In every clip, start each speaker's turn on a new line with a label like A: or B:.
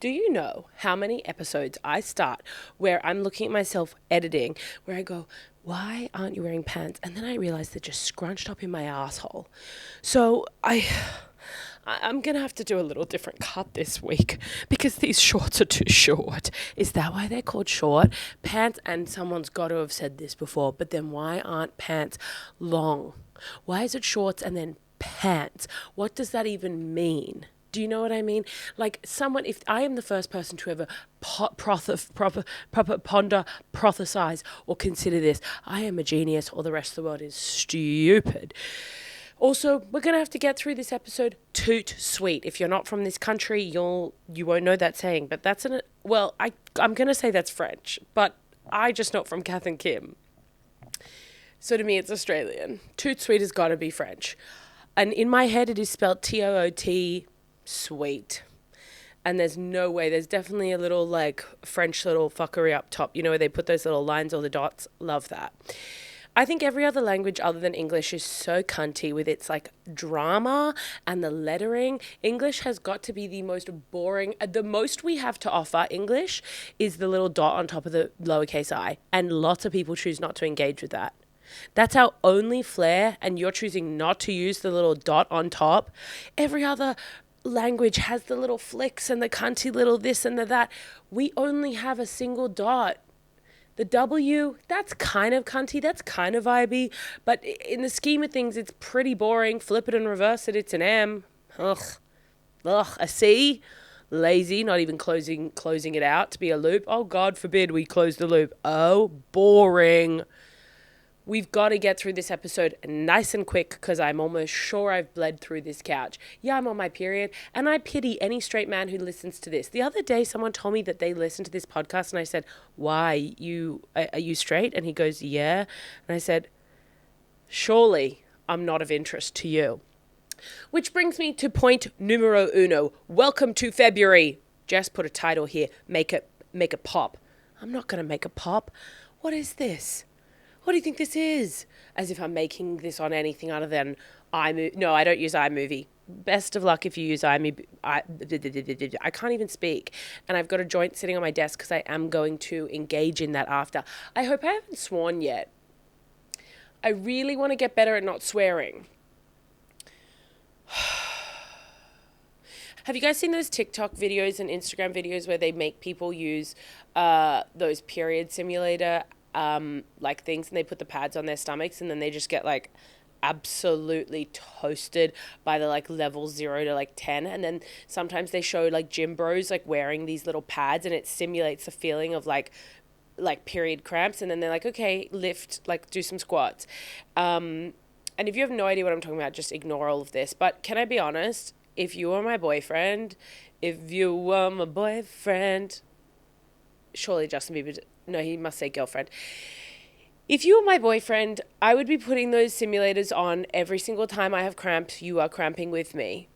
A: Do you know how many episodes I start where I'm looking at myself editing, where I go, why aren't you wearing pants? And then I realize they're just scrunched up in my asshole. So I'm going to have to do a little different cut this week because these shorts are too short. Is that why they're called short? Pants, and someone's got to have said this before, but then why aren't pants long? Why is it shorts and then pants? What does that even mean? Do you know what I mean? Like someone, if I am the first person to ever proper ponder, prophesize, or consider this, I am a genius, or the rest of the world is stupid. Also, we're going to have to get through this episode toot sweet. If you're not from this country, you won't know that saying. But that's I'm going to say that's French, but I just not from Kath and Kim. So to me, it's Australian. Toot sweet has got to be French. And in my head, it is spelled T-O-O-T, sweet. And there's no way. There's definitely a little like French little fuckery up top. You know, where they put those little lines or the dots. Love that. I think every other language other than English is so cunty with its like drama and the lettering. English has got to be the most boring. The most we have to offer English is the little dot on top of the lowercase I. And lots of people choose not to engage with that. That's our only flair, and you're choosing not to use the little dot on top. Every other language has the little flicks and the cunty little this and the that. We only have a single dot. The W, that's kind of cunty, that's kind of vibey, but in the scheme of things, it's pretty boring. Flip it and reverse it, it's an M. Ugh. A C, lazy, not even closing it out to be a loop. Oh, God forbid we close the loop. Oh, boring. We've got to get through this episode nice and quick because I'm almost sure I've bled through this couch. Yeah, I'm on my period, and I pity any straight man who listens to this. The other day, someone told me that they listened to this podcast, and I said, why? Are you straight? And he goes, yeah. And I said, surely I'm not of interest to you. Which brings me to point numero uno. Welcome to February. Jess put a title here, make it pop. I'm not going to make a pop. What is this? What do you think this is? As if I'm making this on anything other than iMovie. No, I don't use iMovie. Best of luck if you use iMovie. I can't even speak. And I've got a joint sitting on my desk because I am going to engage in that after. I hope I haven't sworn yet. I really want to get better at not swearing. Have you guys seen those TikTok videos and Instagram videos where they make people use those period simulator like things, and they put the pads on their stomachs, and then they just get like absolutely toasted by the like level 0 to like 10, and then sometimes they show like gym bros like wearing these little pads, and it simulates the feeling of like period cramps, and then they're like, okay, lift, like do some squats, and if you have no idea what I'm talking about, just ignore all of this. But can I be honest, if you were my boyfriend, surely Justin Bieber, no, he must say girlfriend. If you were my boyfriend, I would be putting those simulators on every single time I have cramps. You are cramping with me.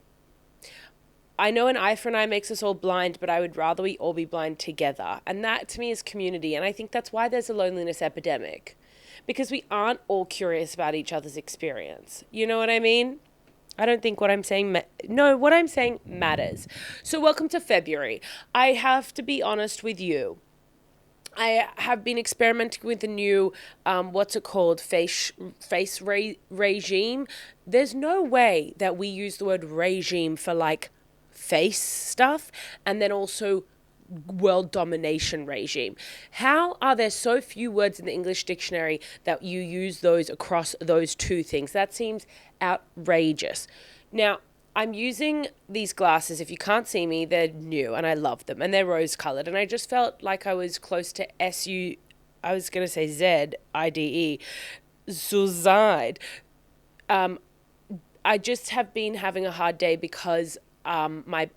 A: I know an eye for an eye makes us all blind, but I would rather we all be blind together. And that to me is community. And I think that's why there's a loneliness epidemic, because we aren't all curious about each other's experience. You know what I mean? I don't think what I'm saying, what I'm saying matters. So welcome to February. I have to be honest with you. I have been experimenting with the new, face regime. There's no way that we use the word regime for like face stuff and then also world domination regime. How are there so few words in the English dictionary that you use those across those two things? That seems outrageous. Now, I'm using these glasses. If you can't see me, they're new and I love them, and they're rose colored, and I just felt like I was close to Z-I-D-E, Zuzide. I just have been having a hard day because my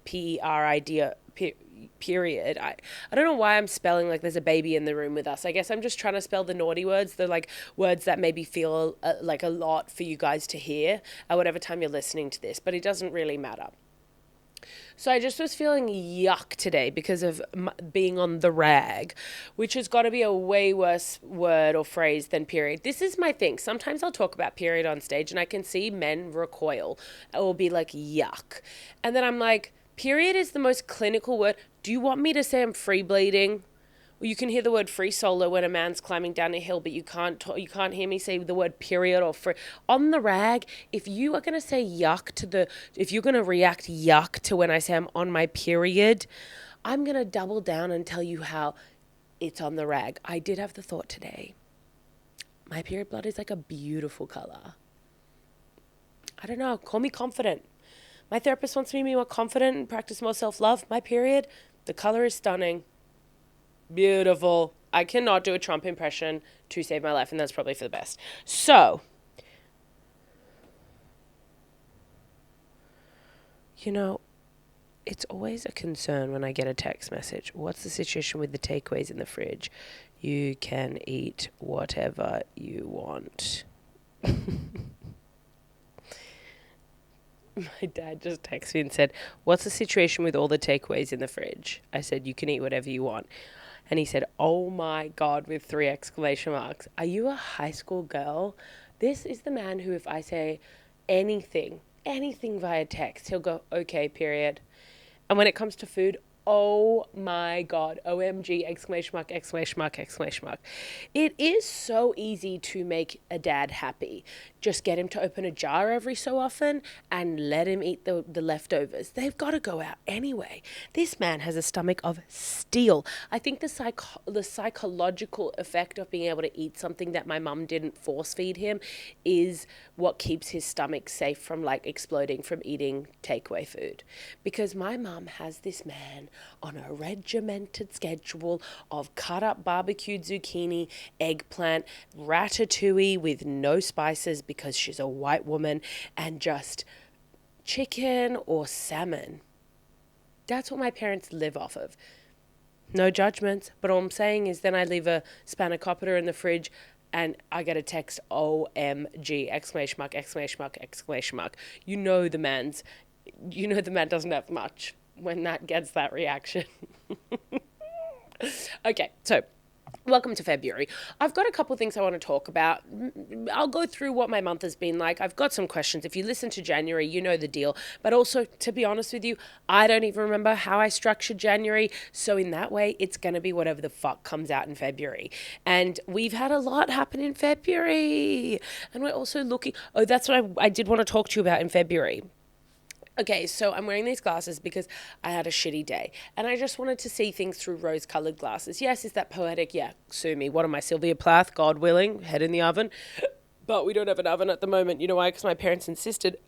A: period. I don't know why I'm spelling like there's a baby in the room with us. I guess I'm just trying to spell the naughty words, the like words that maybe feel like a lot for you guys to hear at whatever time you're listening to this, but it doesn't really matter. So I just was feeling yuck today because of being on the rag, which has got to be a way worse word or phrase than period. This is my thing. Sometimes I'll talk about period on stage and I can see men recoil or be like, yuck. And then I'm like, period is the most clinical word. Do you want me to say I'm free bleeding? Well, you can hear the word free solo when a man's climbing down a hill, but you can't hear me say the word period or free. On the rag, if you are going to say yuck if you're going to react yuck to when I say I'm on my period, I'm going to double down and tell you how it's on the rag. I did have the thought today. My period blood is like a beautiful color. I don't know. Call me confident. My therapist wants me to be more confident and practice more self-love. My period, the color is stunning. Beautiful. I cannot do a Trump impression to save my life, and that's probably for the best. So, it's always a concern when I get a text message. What's the situation with the takeaways in the fridge? You can eat whatever you want. My dad just texted me and said, what's the situation with all the takeaways in the fridge? I said, you can eat whatever you want. And he said, oh my God, with 3 exclamation marks. Are you a high school girl? This is the man who, if I say anything via text, he'll go, okay, period. And when it comes to food, oh my God, OMG, exclamation mark, exclamation mark, exclamation mark. It is so easy to make a dad happy. Just get him to open a jar every so often and let him eat the leftovers. They've got to go out anyway. This man has a stomach of steel. I think the psychological effect of being able to eat something that my mum didn't force feed him is what keeps his stomach safe from exploding from eating takeaway food. Because my mum has this man on a regimented schedule of cut up barbecued zucchini, eggplant, ratatouille with no spices because she's a white woman, and just chicken or salmon. That's what my parents live off of. No judgments, but all I'm saying is then I leave a spanakopita in the fridge and I get a text, OMG, exclamation mark, exclamation mark, exclamation mark. You know the man doesn't have much when that gets that reaction. Okay, so welcome to February. I've got a couple of things I want to talk about. I'll go through what my month has been like. I've got some questions. If you listen to January, you know the deal. But also, to be honest with you, I don't even remember how I structured January. So in that way, it's going to be whatever the fuck comes out in February. And we've had a lot happen in February. And we're also looking... Oh, that's what I did want to talk to you about in February. Okay, so I'm wearing these glasses because I had a shitty day and I just wanted to see things through rose-colored glasses. Yes, is that poetic? Yeah, sue me. What am I, Sylvia Plath? God willing, head in the oven. But we don't have an oven at the moment. You know why? Because my parents insisted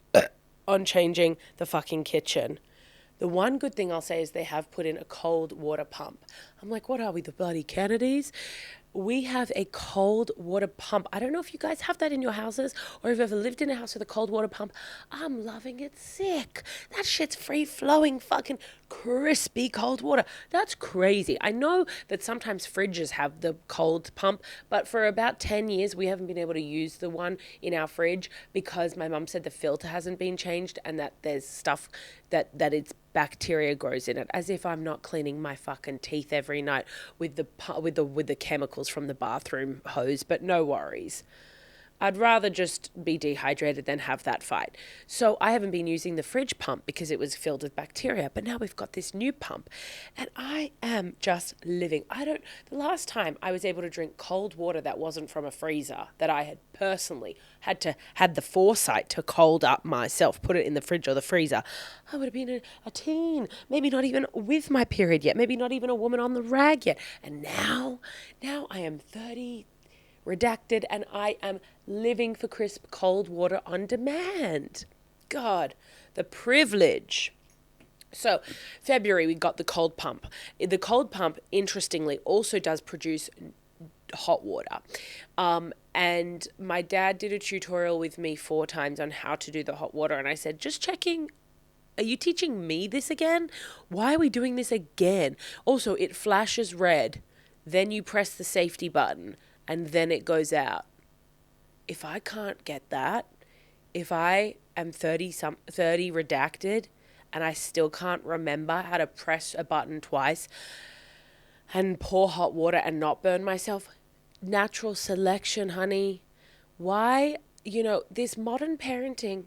A: on changing the fucking kitchen. The one good thing I'll say is they have put in a cold water pump. I'm like, what are we, the bloody Kennedys? We have a cold water pump. I don't know if you guys have that in your houses or if you've ever lived in a house with a cold water pump. I'm loving it sick. That shit's free flowing, fucking crispy cold water. That's crazy. I know that sometimes fridges have the cold pump, but for about 10 years, we haven't been able to use the one in our fridge because my mum said the filter hasn't been changed and that there's stuff that it's bacteria grows in it, as if I'm not cleaning my fucking teeth every night with the chemicals from the bathroom hose, but no worries. I'd rather just be dehydrated than have that fight. So I haven't been using the fridge pump because it was filled with bacteria, but now we've got this new pump and I am just living. The last time I was able to drink cold water that wasn't from a freezer, that I had personally had the foresight to cold up myself, put it in the fridge or the freezer, I would have been a teen, maybe not even with my period yet, maybe not even a woman on the rag yet. And now I am 30, redacted, and I am living for crisp cold water on demand. God, the privilege. So February, we got the cold pump. The cold pump, interestingly, also does produce hot water. And my dad did a tutorial with me 4 times on how to do the hot water. And I said, just checking, are you teaching me this again? Why are we doing this again? Also, it flashes red. Then you press the safety button and then it goes out. If I can't get that, if I am 30 redacted and I still can't remember how to press a button twice and pour hot water and not burn myself, natural selection, honey. Why, this modern parenting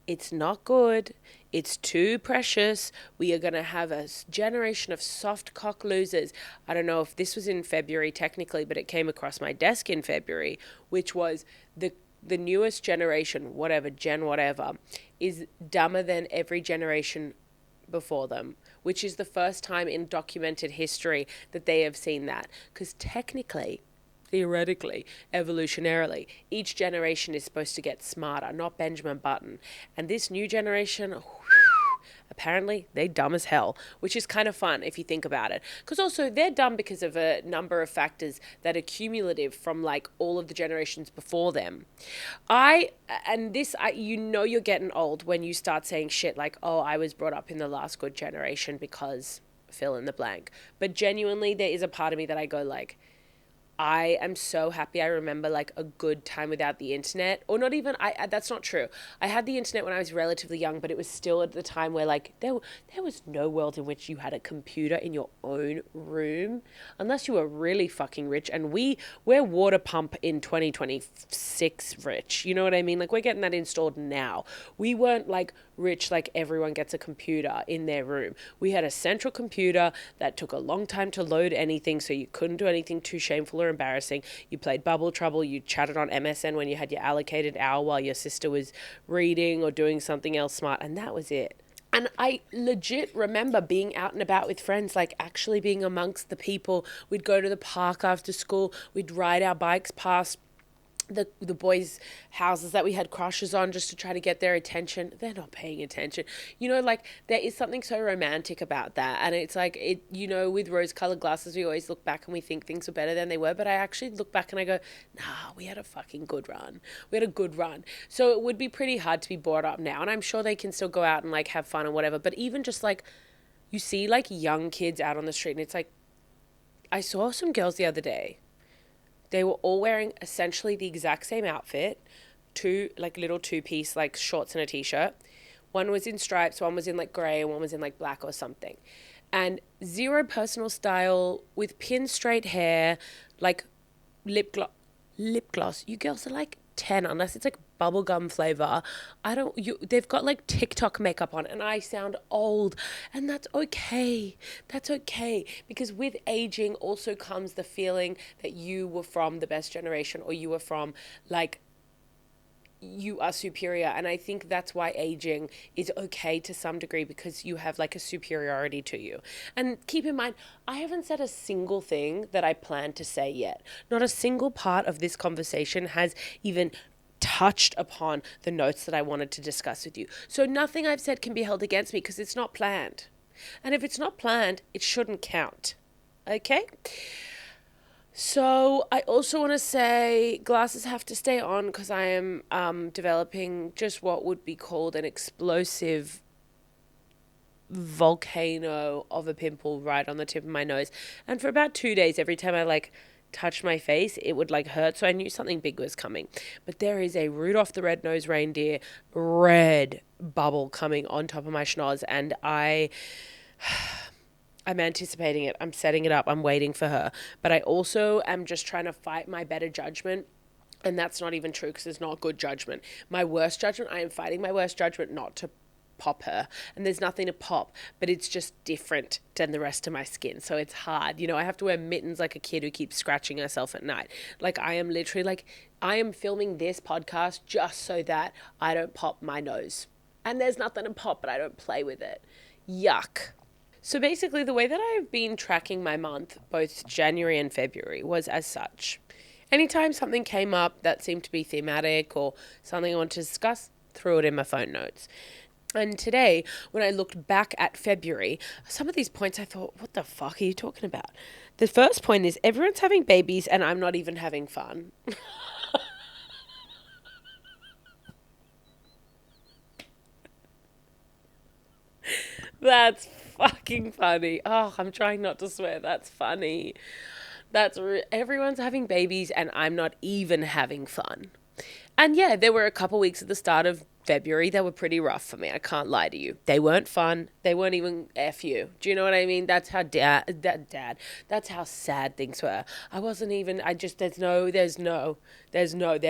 A: It's not good. It's too precious. We are going to have a generation of soft cock losers. I don't know if this was in February technically, but it came across my desk in February, which was the newest generation, whatever, gen whatever, is dumber than every generation before them, which is the first time in documented history that they have seen that. Because technically, theoretically, evolutionarily, each generation is supposed to get smarter, not Benjamin Button. And this new generation, apparently they dumb as hell, which is kind of fun if you think about it. Because also they're dumb because of a number of factors that are cumulative from like all of the generations before them. You know you're getting old when you start saying shit like, oh, I was brought up in the last good generation because fill in the blank. But genuinely, there is a part of me that I go like, I am so happy I remember like a good time without the internet, or not even, that's not true. I had the internet when I was relatively young, but it was still at the time where like there was no world in which you had a computer in your own room unless you were really fucking rich. And we're water pump in 2026 rich. You know what I mean? Like we're getting that installed now. We weren't like rich like everyone gets a computer in their room. We had a central computer that took a long time to load anything, so you couldn't do anything too shameful or embarrassing. You played Bubble Trouble, you chatted on MSN when you had your allocated hour while your sister was reading or doing something else smart, and that was it. And I legit remember being out and about with friends, like actually being amongst the people. We'd go to the park after school, we'd ride our bikes past the boys' houses that we had crushes on just to try to get their attention. They're not paying attention. You know, like there is something so romantic about that. And it's like, with rose-colored glasses, we always look back and we think things were better than they were. But I actually look back and I go, nah, we had a fucking good run. We had a good run. So it would be pretty hard to be brought up now. And I'm sure they can still go out and like have fun and whatever. But even just like, you see like young kids out on the street and it's like, I saw some girls the other day. They were all wearing essentially the exact same outfit, two like little two-piece like shorts and a t-shirt. One was in stripes, one was in like grey, and one was in like black or something. And zero personal style, with pin straight hair, like lip gloss. You girls are like 10 unless it's like bubblegum flavor. They've got like TikTok makeup on and I sound old, and that's okay. That's okay, because with aging also comes the feeling that you were from the best generation, or you were from like, you are superior. And I think that's why aging is okay to some degree, because you have like a superiority to you. And keep in mind, I haven't said a single thing that I plan to say yet. Not a single part of this conversation has even touched upon the notes that I wanted to discuss with you. So nothing I've said can be held against me because it's not planned. And if it's not planned, it shouldn't count. Okay? So I also want to say glasses have to stay on because I am developing just what would be called an explosive volcano of a pimple right on the tip of my nose. And for about 2 days, every time I like touched my face, it would like hurt. So I knew something big was coming. But there is a Rudolph the Red-Nosed Reindeer red bubble coming on top of my schnoz, and I'm anticipating it. I'm setting it up. I'm waiting for her. But I also am just trying to fight my better judgment. And that's not even true because it's not good judgment. My worst judgment, I am fighting my worst judgment not to pop her. And there's nothing to pop, but it's just different than the rest of my skin. So it's hard. I have to wear mittens like a kid who keeps scratching herself at night. Like I am literally like, I am filming this podcast just so that I don't pop my nose. And there's nothing to pop, but I don't play with it. Yuck. So basically the way that I've been tracking my month, both January and February, was as such. Anytime something came up that seemed to be thematic or something I wanted to discuss, threw it in my phone notes. And today, when I looked back at February, some of these points I thought, what the fuck are you talking about? The first point is everyone's having babies and I'm not even having fun. That's fucking funny. Oh, I'm trying not to swear. That's funny. Everyone's having babies and I'm not even having fun. And yeah, there were a couple weeks at the start of February, they were pretty rough for me. I can't lie to you. They weren't fun. They weren't even F you. Do you know what I mean? That's how that's how sad things were. I wasn't even, there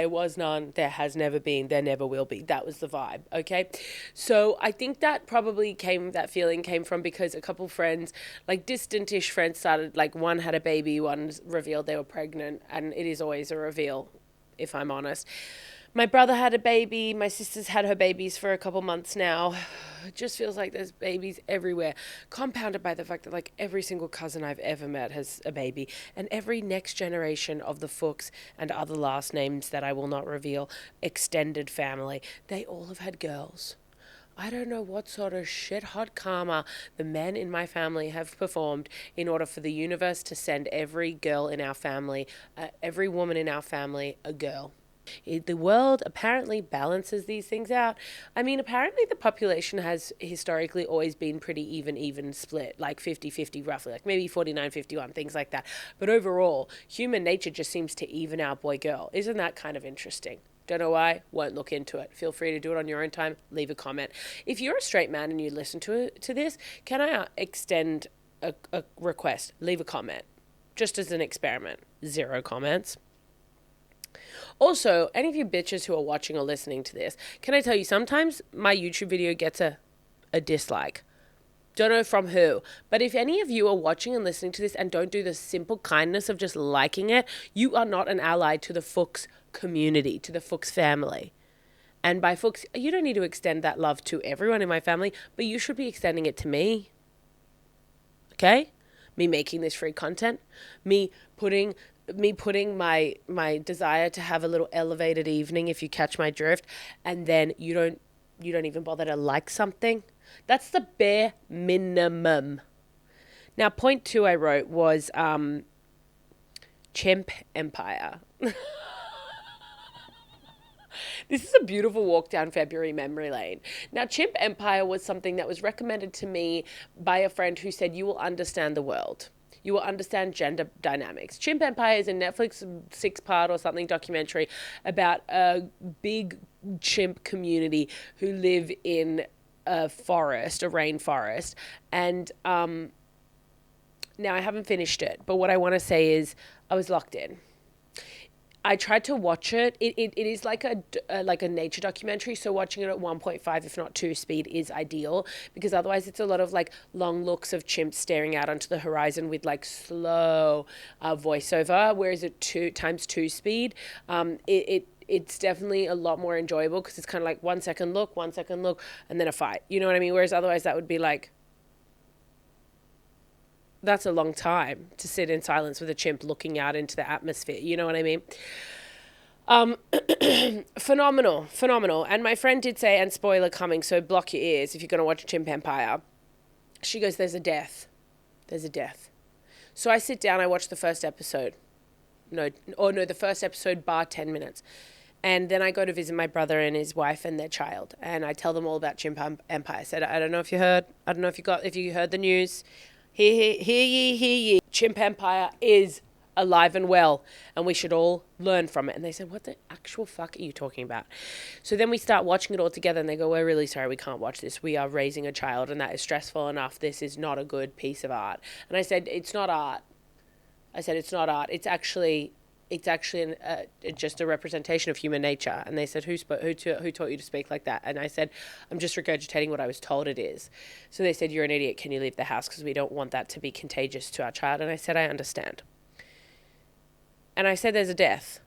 A: was none, there has never been, there never will be. That was the vibe, okay? So I think that that feeling came from because a couple friends, like distant-ish friends started, like one had a baby, one revealed they were pregnant, and it is always a reveal, if I'm honest. My brother had a baby. My sister's had her babies for a couple months now. It just feels like there's babies everywhere, compounded by the fact that like every single cousin I've ever met has a baby, and every next generation of the Fuchs and other last names that I will not reveal, extended family, they all have had girls. I don't know what sort of shit hot karma the men in my family have performed in order for the universe to send every girl in our family, every woman in our family, a girl. The world apparently balances these things out. I mean, apparently the population has historically always been pretty even split, like 50-50 roughly, like maybe 49-51, things like that. But overall, human nature just seems to even out boy-girl. Isn't that kind of interesting? Don't know why, won't look into it. Feel free to do it on your own time. Leave a comment. If you're a straight man and you listen to this, can I extend a request? Leave a comment. Just as an experiment. 0 comments. Also, any of you bitches who are watching or listening to this, can I tell you, sometimes my YouTube video gets a dislike. Don't know from who. But if any of you are watching and listening to this and don't do the simple kindness of just liking it, you are not an ally to the Fuchs community, to the Fuchs family. And by Fuchs, you don't need to extend that love to everyone in my family, but you should be extending it to me. Okay? Me making this free content, me putting my desire to have a little elevated evening, if you catch my drift, and then you don't even bother to like something. That's the bare minimum. Now, point 2 I wrote was Chimp Empire. This is a beautiful walk down February memory lane. Now, Chimp Empire was something that was recommended to me by a friend who said, you will understand the world. You will understand gender dynamics. Chimp Empire is a Netflix 6-part or something documentary about a big chimp community who live in a forest, a rainforest. And now I haven't finished it, but what I want to say is I was locked in. I tried to watch it. It is like a nature documentary, so watching it at 1.5, if not 2 speed is ideal, because otherwise it's a lot of like long looks of chimps staring out onto the horizon with like slow voiceover, whereas at 2 speed, it's definitely a lot more enjoyable because it's kind of like 1 second look, and then a fight. You know what I mean? Whereas otherwise that would be like, that's a long time to sit in silence with a chimp looking out into the atmosphere. You know what I mean? Phenomenal. And my friend did say, and spoiler coming, so block your ears if you're going to watch Chimp Empire. She goes, there's a death. So I sit down, I watch the first episode. The first episode bar 10 minutes. And then I go to visit my brother and his wife and their child. And I tell them all about Chimp Empire. I said, I don't know if you heard. I don't know if you heard the news. Hear ye. Chimp Empire is alive and well, and we should all learn from it. And they said, what the actual fuck are you talking about? So then we start watching it all together, and they go, we're really sorry, we can't watch this. We are raising a child, and that is stressful enough. This is not a good piece of art. And I said, it's not art. It's actually just a representation of human nature. And they said, who taught you to speak like that? And I said, I'm just regurgitating what I was told it is. So they said, you're an idiot. Can you leave the house? Because we don't want that to be contagious to our child. And I said, I understand. And I said, there's a death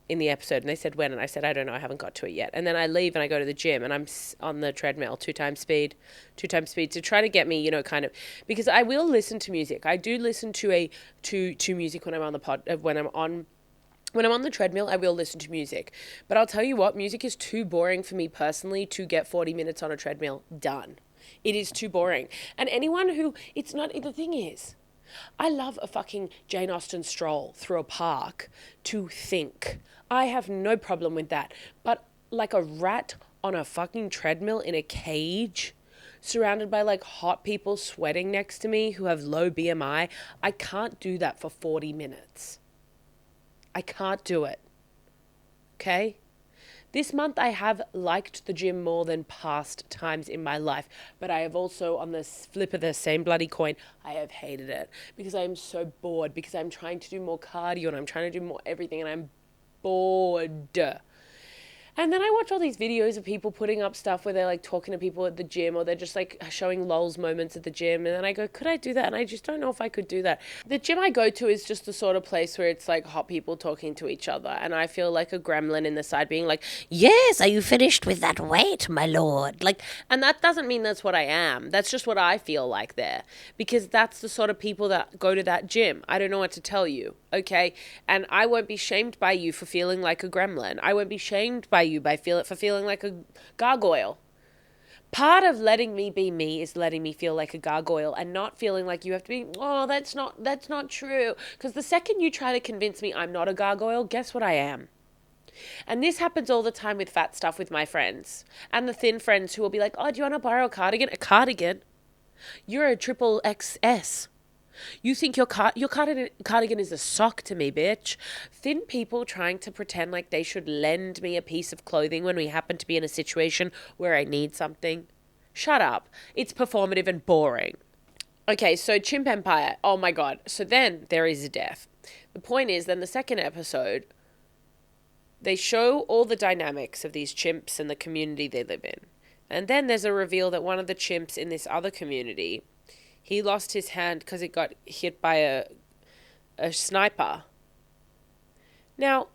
A: in the episode. And they said, when? And I said, I don't know. I haven't got to it yet. And then I leave and I go to the gym and I'm on the treadmill, 2 times speed to try to get me, kind of, because I will listen to music. I do listen to music when I'm on the when I'm on the treadmill, I will listen to music. But I'll tell you what, music is too boring for me personally to get 40 minutes on a treadmill done. It is too boring. And anyone who, the thing is, I love a fucking Jane Austen stroll through a park to think. I have no problem with that. But like a rat on a fucking treadmill in a cage, surrounded by like hot people sweating next to me who have low BMI, I can't do that for 40 minutes. I can't do it. Okay? This month I have liked the gym more than past times in my life, but I have also, on the flip of the same bloody coin, I have hated it because I am so bored, because I'm trying to do more cardio and I'm trying to do more everything and I'm bored. And then I watch all these videos of people putting up stuff where they're like talking to people at the gym, or they're just like showing lols moments at the gym. And then I go, could I do that? And I just don't know if I could do that. The gym I go to is just the sort of place where it's like hot people talking to each other. And I feel like a gremlin in the side being like, yes, are you finished with that weight, my lord? Like, and that doesn't mean that's what I am. That's just what I feel like there, because that's the sort of people that go to that gym. I don't know what to tell you. Okay. And I won't be shamed by you for feeling like a gremlin. I won't be shamed by you for feeling like a gargoyle. Part of letting me be me is letting me feel like a gargoyle and not feeling like you have to be, oh, that's not true. Because the second you try to convince me I'm not a gargoyle, guess what I am? And this happens all the time with fat stuff with my friends. And the thin friends who will be like, oh, do you want to borrow a cardigan? A cardigan? You're a triple XS. You think your cardigan is a sock to me, bitch. Thin people trying to pretend like they should lend me a piece of clothing when we happen to be in a situation where I need something. Shut up. It's performative and boring. Okay, so Chimp Empire. Oh my god. So then there is a death. The point is, then the second episode, they show all the dynamics of these chimps and the community they live in. And then there's a reveal that one of the chimps in this other community, he lost his hand because it got hit by a sniper. Now,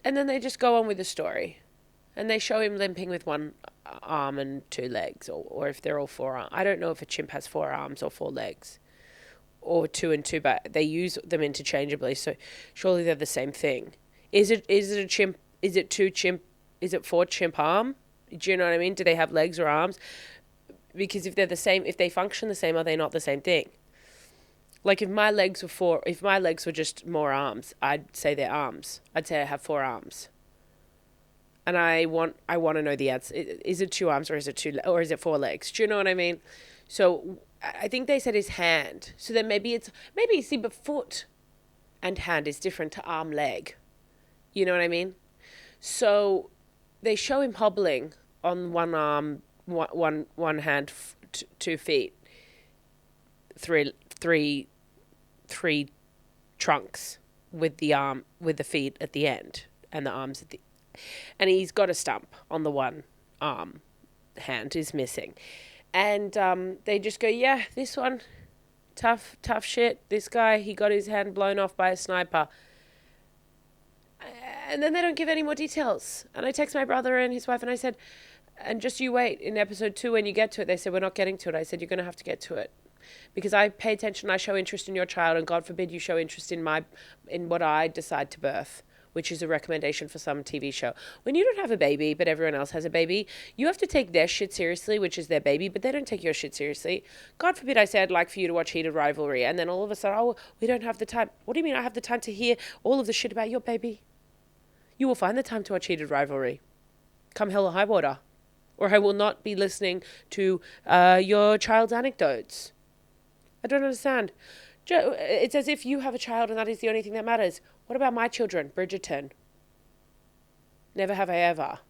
A: and then they just go on with the story. And they show him limping with one arm and two legs. Or if they're all four arms. I don't know if a chimp has 4 arms or 4 legs. Or 2 and 2, but they use them interchangeably. So surely they're the same thing. Is it a chimp? Is it 2 chimp? Is it 4 chimp arm? Do you know what I mean? Do they have legs or arms? Because if they're the same, if they function the same, are they not the same thing? Like if my legs were just more arms, I'd say they're arms. I'd say I have 4 arms. And I want to know the answer. Is it 2 arms or is it 4 legs? Do you know what I mean? So I think they said his hand. So then maybe see, but foot and hand is different to arm, leg. You know what I mean? So they show him hobbling on one arm, one hand, 2 feet, three trunks with the feet at the end and the arms and he's got a stump on the one arm. Hand is missing, and they just go, yeah, this one, tough shit. This guy, he got his hand blown off by a sniper. And then they don't give any more details. And I text my brother and his wife and I said, and just you wait, in episode 2 when you get to it. They said, we're not getting to it. I said, you're going to have to get to it. Because I pay attention, I show interest in your child, and God forbid you show interest in what I decide to birth, which is a recommendation for some TV show. When you don't have a baby, but everyone else has a baby, you have to take their shit seriously, which is their baby, but they don't take your shit seriously. God forbid I say I'd like for you to watch Heated Rivalry, and then all of a sudden, oh, we don't have the time. What do you mean I have the time to hear all of the shit about your baby? You will find the time to watch Heated Rivalry. Come hell or high water. Or I will not be listening to your child's anecdotes. I don't understand. It's as if you have a child and that is the only thing that matters. What about my children? Bridgerton. Never have I ever.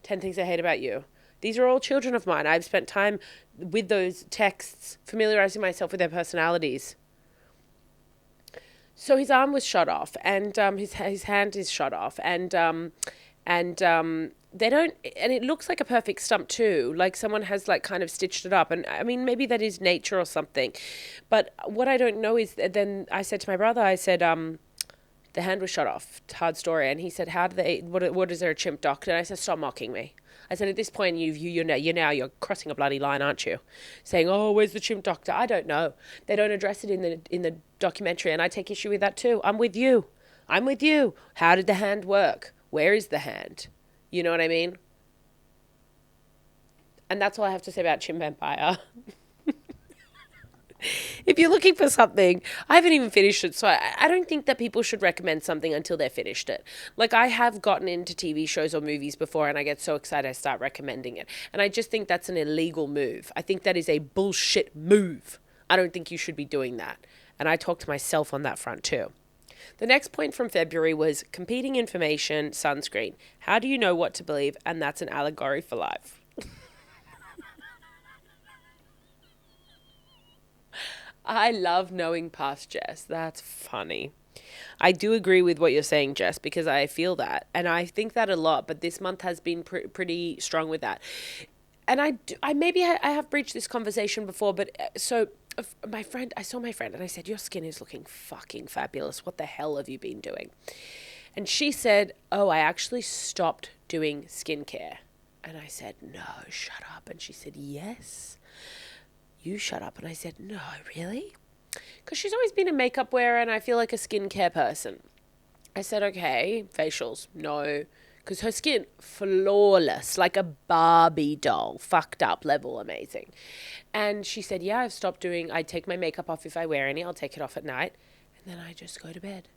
A: 10 Things I Hate About You. These are all children of mine. I've spent time with those texts, familiarizing myself with their personalities. So his arm was shot off, and his hand is shot off, and they don't, and it looks like a perfect stump too, like someone has like kind of stitched it up, and I mean maybe that is nature or something, but what I don't know is, then I said to my brother, I said, the hand was shot off, hard story, and he said, what is there a chimp doctor? And I said, stop mocking me. I said, at this point, you're crossing a bloody line, aren't you? Saying, oh, where's the chimp doctor? I don't know. They don't address it in the documentary, and I take issue with that too. I'm with you. How did the hand work? Where is the hand? You know what I mean? And that's all I have to say about Chimp Empire. If you're looking for something, I haven't even finished it, so I don't think that people should recommend something until they've finished it. Like, I have gotten into TV shows or movies before, and I get so excited I start recommending it. And I just think that's an illegal move. I think that is a bullshit move. I don't think you should be doing that. And I talk to myself on that front too. The next point from February was competing information, sunscreen. How do you know what to believe? And that's an allegory for life. I love knowing past Jess. That's funny. I do agree with what you're saying, Jess, because I feel that. And I think that a lot, but this month has been pretty strong with that. And I have breached this conversation before, but I saw my friend and I said, your skin is looking fucking fabulous. What the hell have you been doing? And she said, oh, I actually stopped doing skincare. And I said, no, shut up. And she said, yes, you shut up. And I said, no, really? Because she's always been a makeup wearer and I feel like a skincare person. I said, okay, facials, no. Because her skin, flawless, like a Barbie doll, fucked up level, amazing. And she said, yeah, I take my makeup off if I wear any, I'll take it off at night. And then I just go to bed.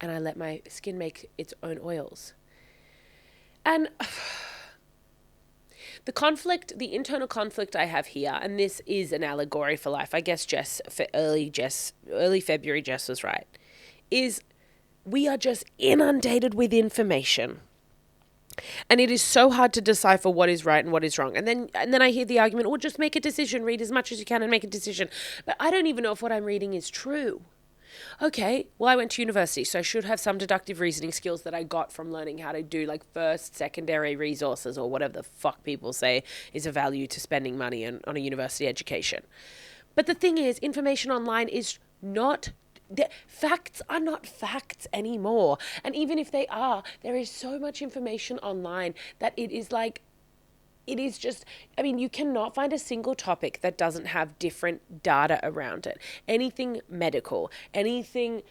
A: And I let my skin make its own oils. And the internal conflict I have here, and this is an allegory for life, I guess early February, Jess was right, is we are just inundated with information. And it is so hard to decipher what is right and what is wrong. And then I hear the argument, well, just make a decision, read as much as you can and make a decision. But I don't even know if what I'm reading is true. Okay, well, I went to university, so I should have some deductive reasoning skills that I got from learning how to do like first, secondary resources or whatever the fuck people say is a value to spending money on a university education. But the thing is, information online is not... facts are not facts anymore. And even if they are, there is so much information online that it is just, I mean, you cannot find a single topic that doesn't have different data around it. Anything medical, anything,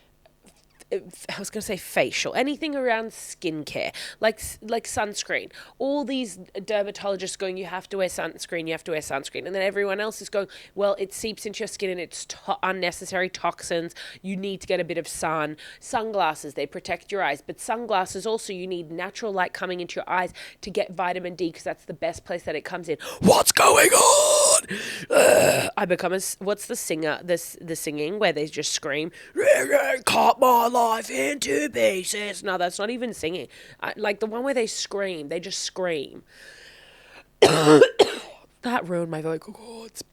A: I was going to say facial, anything around skincare, like sunscreen. All these dermatologists going, you have to wear sunscreen. And then everyone else is going, well, it seeps into your skin and it's unnecessary toxins. You need to get a bit of sun. Sunglasses, they protect your eyes. But sunglasses also, you need natural light coming into your eyes to get vitamin D because that's the best place that it comes in. What's going on? I become what's the singer, the singing where they just scream, cut my life into pieces. No, that's not even singing. Like the one where they just scream. That ruined my vocal cords.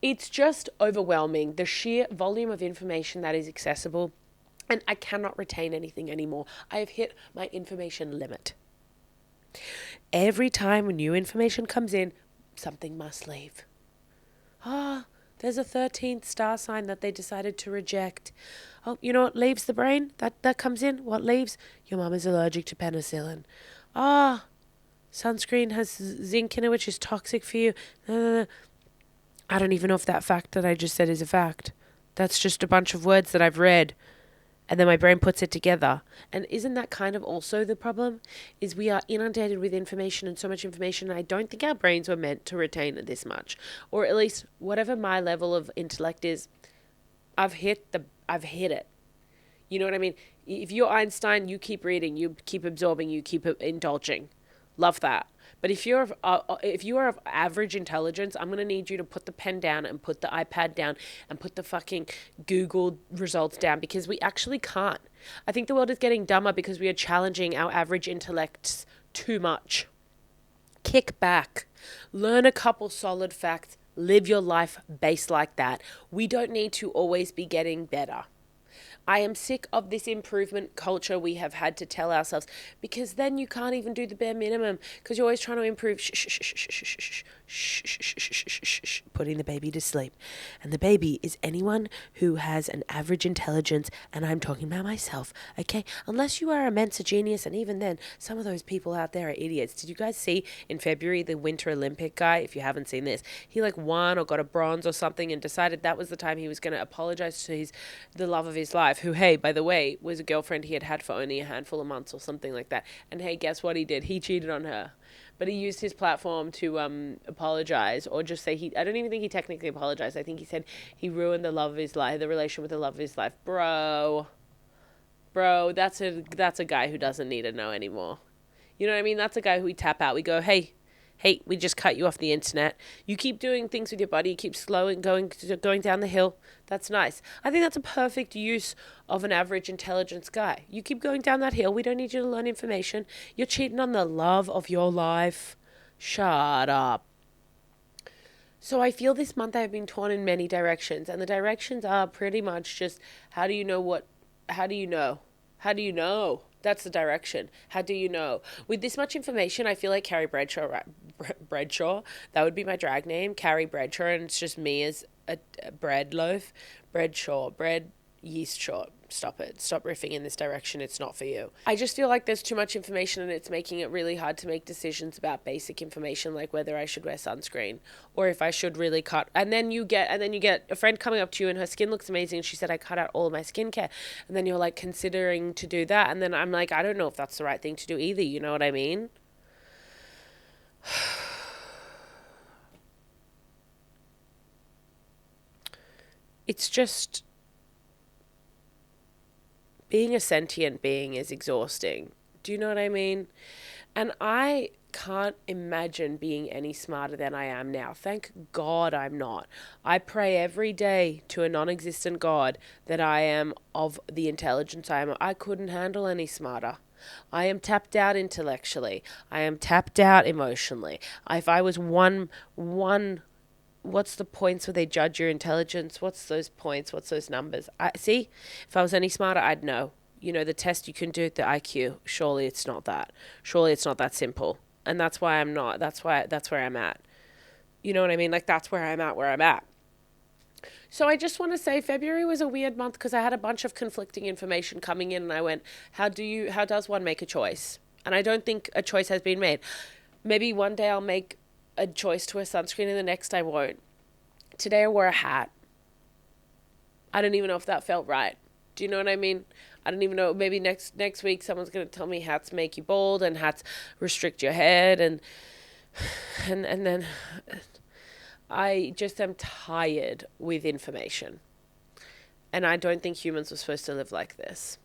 A: It's just overwhelming, the sheer volume of information that is accessible, and I cannot retain anything anymore. I have hit my information limit. Every time new information comes in, something must leave. There's a 13th star sign that they decided to reject. Oh, you know what leaves the brain? That comes in. What leaves? Your mum is allergic to penicillin. Sunscreen has zinc in it, which is toxic for you. I don't even know if that fact that I just said is a fact. That's just a bunch of words that I've read. And then my brain puts it together. And isn't that kind of also the problem? Is we are inundated with information and so much information. And I don't think our brains were meant to retain this much. Or at least whatever my level of intellect is, I've hit it. You know what I mean? If you're Einstein, you keep reading, you keep absorbing, you keep indulging. Love that. But if you are of average intelligence, I'm going to need you to put the pen down and put the iPad down and put the fucking Google results down, because we actually can't. I think the world is getting dumber because we are challenging our average intellects too much. Kick back. Learn a couple solid facts. Live your life based like that. We don't need to always be getting better. I am sick of this improvement culture we have had to tell ourselves, because then you can't even do the bare minimum because you're always trying to improve. Putting the baby to sleep. And the baby is anyone who has an average intelligence, and I'm talking about myself, okay? Unless you are immense a genius, and even then, some of those people out there are idiots. Did you guys see in February the Winter Olympic guy? If you haven't seen this, he won or got a bronze or something and decided that was the time he was going to apologize to the love of his life, who, hey, by the way, was a girlfriend he had had for only a handful of months or something like that. And hey, guess what he did? He cheated on her. But he used his platform to apologize, or just say I don't even think he technically apologized. I think he said he ruined the love of his life, the relation with the love of his life. Bro, that's a guy who doesn't need to know anymore. You know what I mean? That's a guy who we tap out. We go, hey, Hey, we just cut you off the internet. You keep doing things with your body. You keep going down the hill. That's nice. I think that's a perfect use of an average intelligence guy. You keep going down that hill. We don't need you to learn information. You're cheating on the love of your life. Shut up. So I feel this month I've been torn in many directions, and the directions are pretty much just how do you know? How do you know? How do you know? That's the direction. How do you know? With this much information, I feel like Carrie Bradshaw, that would be my drag name, Carrie Bradshaw, and it's just me as a bread loaf. Bradshaw, bread, yeast short. Stop it. Stop riffing in this direction. It's not for you. I just feel like there's too much information and it's making it really hard to make decisions about basic information, like whether I should wear sunscreen or if I should really cut. And then you get a friend coming up to you and her skin looks amazing. And she said, I cut out all of my skincare. And then you're like considering to do that. And then I'm like, I don't know if that's the right thing to do either. You know what I mean? It's just, being a sentient being is exhausting. Do you know what I mean? And I can't imagine being any smarter than I am now. Thank God I'm not. I pray every day to a non-existent God that I am of the intelligence I am. I couldn't handle any smarter. I am tapped out intellectually. I am tapped out emotionally. If I was one, what's the points where they judge your intelligence? What's those points? What's those numbers? See, if I was any smarter, I'd know. You know, the test you can do at the IQ. Surely it's not that. Surely it's not that simple. And that's why I'm not. That's where I'm at. You know what I mean? Like, that's where I'm at. So I just want to say February was a weird month because I had a bunch of conflicting information coming in and I went, how does one make a choice? And I don't think a choice has been made. Maybe one day I'll make a choice to wear sunscreen and the next I won't. Today I wore a hat. I don't even know if that felt right. Do you know what I mean? I don't even know. Maybe next week someone's going to tell me hats make you bald and hats restrict your head and then I just am tired with information. And I don't think humans were supposed to live like this.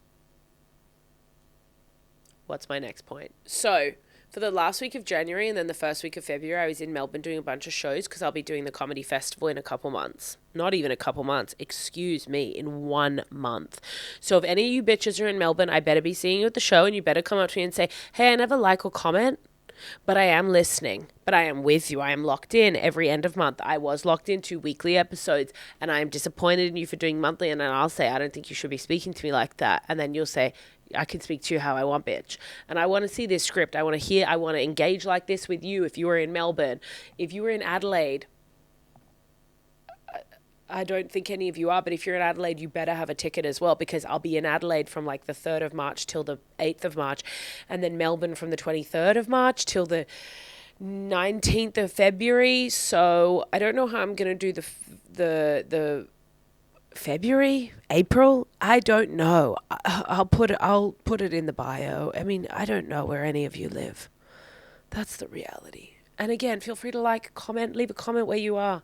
A: What's my next point? So, for the last week of January and then the first week of February, I was in Melbourne doing a bunch of shows because I'll be doing the comedy festival in a couple months. Not even a couple months. Excuse me, in 1 month. So if any of you bitches are in Melbourne, I better be seeing you at the show and you better come up to me and say, hey, I never like or comment, but I am listening. But I am with you. I am locked in every end of month. I was locked into weekly episodes and I am disappointed in you for doing monthly. And then I'll say, I don't think you should be speaking to me like that. And then you'll say, I can speak to you how I want, bitch. And I want to see this script. I want to engage like this with you if you were in Melbourne. If you were in Adelaide, I don't think any of you are, but if you're in Adelaide, you better have a ticket as well because I'll be in Adelaide from like the 3rd of March till the 8th of March and then Melbourne from the 23rd of March till the 19th of February. So I don't know how I'm going to do the February, April, I don't know. I'll put it in the bio. I mean, I don't know where any of you live. That's the reality. And again, feel free to comment, leave a comment where you are.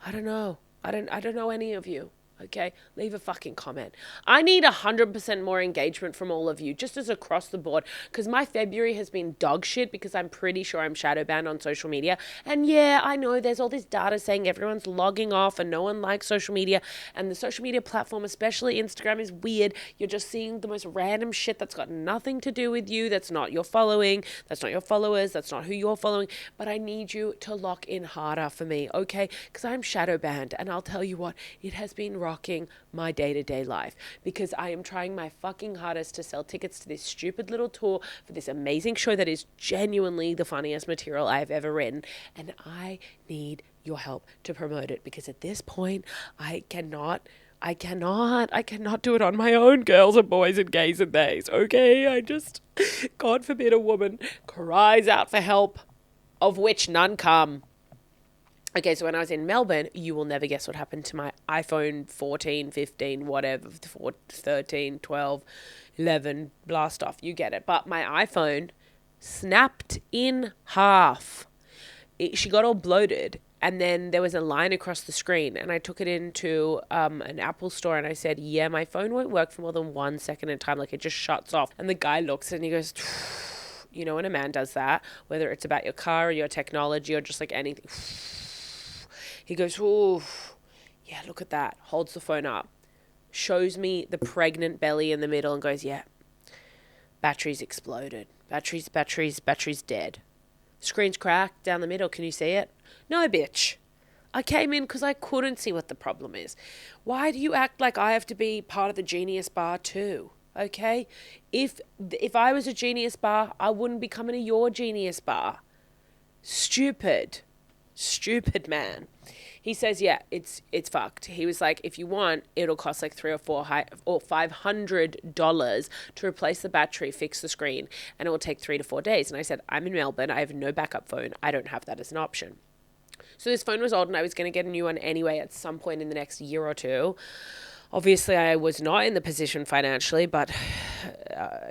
A: I don't know. I don't know any of you. Okay, leave a fucking comment. I need 100% more engagement from all of you, just as across the board, because my February has been dog shit because I'm pretty sure I'm shadow banned on social media. And yeah, I know there's all this data saying everyone's logging off and no one likes social media. And the social media platform, especially Instagram, is weird. You're just seeing the most random shit that's got nothing to do with you. That's not your following. That's not your followers. That's not who you're following. But I need you to lock in harder for me, okay? Because I'm shadow banned. And I'll tell you what, it has been rocking my day-to-day life because I am trying my fucking hardest to sell tickets to this stupid little tour for this amazing show that is genuinely the funniest material I've ever written, and I need your help to promote it because at this point I cannot do it on my own, girls and boys and gays and theys, okay? God forbid a woman cries out for help, of which none come. Okay, so when I was in Melbourne, you will never guess what happened to my iPhone 14, 15, whatever, 13, 12, 11, blast off, you get it. But my iPhone snapped in half. She got all bloated, and then there was a line across the screen, and I took it into an Apple store, and I said, yeah, my phone won't work for more than 1 second at a time, like it just shuts off. And the guy looks and he goes, You know, when a man does that, whether it's about your car or your technology or just like anything, he goes, "Ooh, yeah, look at that." Holds the phone up, shows me the pregnant belly in the middle and goes, "Yeah, battery's exploded. Battery's dead. Screen's cracked down the middle. Can you see it?" No, bitch. I came in because I couldn't see what the problem is. Why do you act like I have to be part of the genius bar too? Okay? If I was a genius bar, I wouldn't be coming to your genius bar. Stupid man. He says, yeah, it's fucked. He was like, if you want, it'll cost like $500 to replace the battery, fix the screen, and it will take 3 to 4 days. And I said, I'm in Melbourne. I have no backup phone. I don't have that as an option. So this phone was old, and I was going to get a new one anyway at some point in the next year or two. Obviously, I was not in the position financially, but